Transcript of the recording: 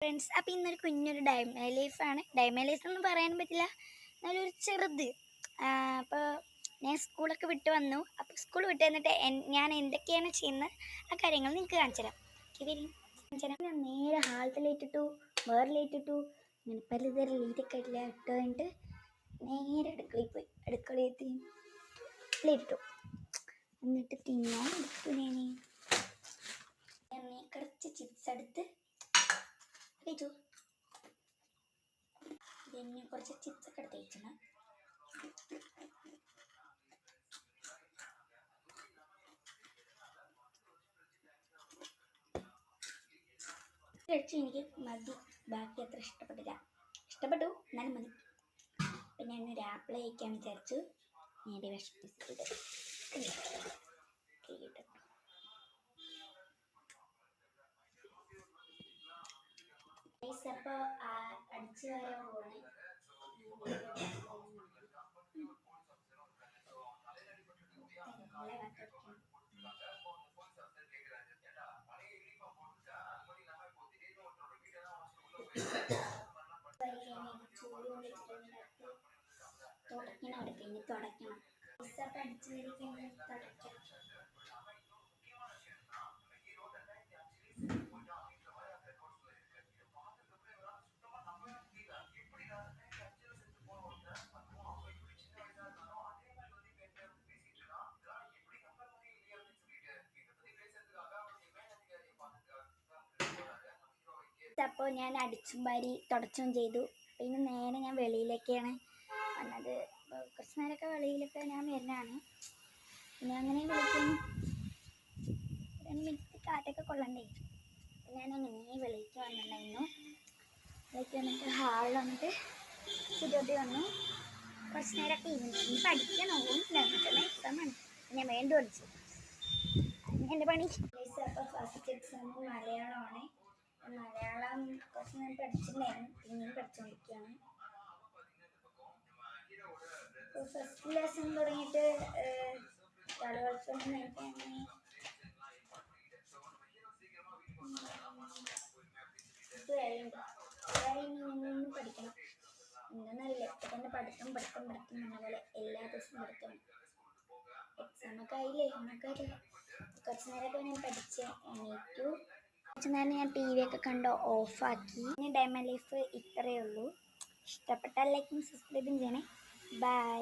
Friends, അപ്പോൾ ഇന്നൊരു കുഞ്ഞൊരു ഡൈമ ലൈഫാണ്. ഡൈമ ലൈഫ് ഒന്നും പറയാനും പറ്റില്ല, നല്ലൊരു ചെറുത്. അപ്പോൾ ഞാൻ സ്കൂളൊക്കെ വിട്ട് വന്നു. അപ്പോൾ സ്കൂൾ വിട്ട് വന്നിട്ട് ഞാൻ എന്തൊക്കെയാണ് ചെയ്യുന്നത് ആ കാര്യങ്ങൾ നിങ്ങൾക്ക് കാണിച്ചു തരാം. ഞാൻ നേരെ ഹാളത്തെ ലൈറ്റ് ഇട്ടു, വേറെ ലൈറ്റ് ഇട്ടു, ഇങ്ങനെ പലതരം ലൈറ്റൊക്കെ ഇട്ട് കഴിഞ്ഞിട്ട് നേരെ അടുക്കളയിൽ പോയി. അടുക്കളയിൽ ലൈറ്റ് ഇട്ടു. എന്നിട്ട് തിന്നാൻ എടുത്തു. ഞാൻ കുറച്ച് ചിപ്സ് എടുത്ത് കഴിച്ചു. പിന്നെ കുറച്ച് ചിപ്സ് ഒക്കെ എടുത്ത് കഴിക്കണം. കഴിച്ച് എനിക്ക് മതി, ബാക്കി അത്ര ഇഷ്ടപ്പെട്ടില്ല. ഇഷ്ടപ്പെട്ടു, എന്നാലും മതി. പിന്നെ ഞാൻ ഒരു ആപ്പിൾ കഴിക്കാൻ വിചാരിച്ചു. നേരെ വിഷമിച്ചിട്ട് അപ്പോൾ അടിച്ചു വരാൻ പോകണേ. തുടക്കണം, പിന്നെ തുടയ്ക്കണം. അടിച്ചു വരികയാണ്, തുടയ്ക്കണം. അപ്പോൾ ഞാൻ അടിച്ചും വാരി തുടച്ചും ചെയ്തു. പിന്നെ നേരെ ഞാൻ വെളിയിലേക്കാണ് വന്നത്. കുറച്ച് നേരമൊക്കെ വെളിയിലൊക്കെ ഞാൻ വരുന്നതാണ്. പിന്നെ അങ്ങനെ വിളിക്കുന്നു, 2 മിനിറ്റ് കാറ്റൊക്കെ കൊള്ളണ്ടേ. ഞാനങ്ങനെ വെളിയിലേക്ക് വന്നിട്ടുണ്ടായിരുന്നു. വെളിയിലേക്ക് വന്നിട്ട് ഹാളിൽ വന്നിട്ട് സിറ്റൗട്ടിൽ വന്നു. കുറച്ച് നേരമൊക്കെ ഇനി പഠിക്കാൻ നോക്കുന്നില്ല, എക്സാമാണ്. ഞാൻ വേണ്ടി പഠിച്ചു. എൻ്റെ പണി. അപ്പോൾ ഫസ്റ്റ് എക്സാം മലയാളമാണ്. മലയാളം കുറച്ച് ഞാൻ പഠിച്ചിട്ടുണ്ടായിരുന്നു, പിന്നെയും പഠിച്ചുകൊണ്ടിരിക്കുകയാണ്. ഫസ്റ്റ് ലെസൺ തുടങ്ങിയിട്ട് കളികൾക്കൊന്നും എനിക്ക് ഇനിയൊന്നും പഠിക്കണം. എന്താണെന്നറിയില്ല, ഇപ്പം തന്നെ പഠിത്തം എന്ന പോലെ എല്ലാ ദിവസവും പഠിക്കണം. എക്സാമൊക്കെ ആയില്ലേ, ഓണൊക്കെ ആയില്ലേ. കുറച്ച് നേരമൊക്കെ ഞാൻ പഠിച്ച് എണീറ്റു. കുറച്ച് നേരം ഞാൻ ടി വി ഒക്കെ കണ്ട് ഓഫാക്കി. ഇനി ഡൈമ ലൈഫ് ഇത്രയേ ഉള്ളൂ. ഇഷ്ടപ്പെട്ടാൽ ലൈക്കും സബ്സ്ക്രൈബും ചെയ്യണേ. ബൈ.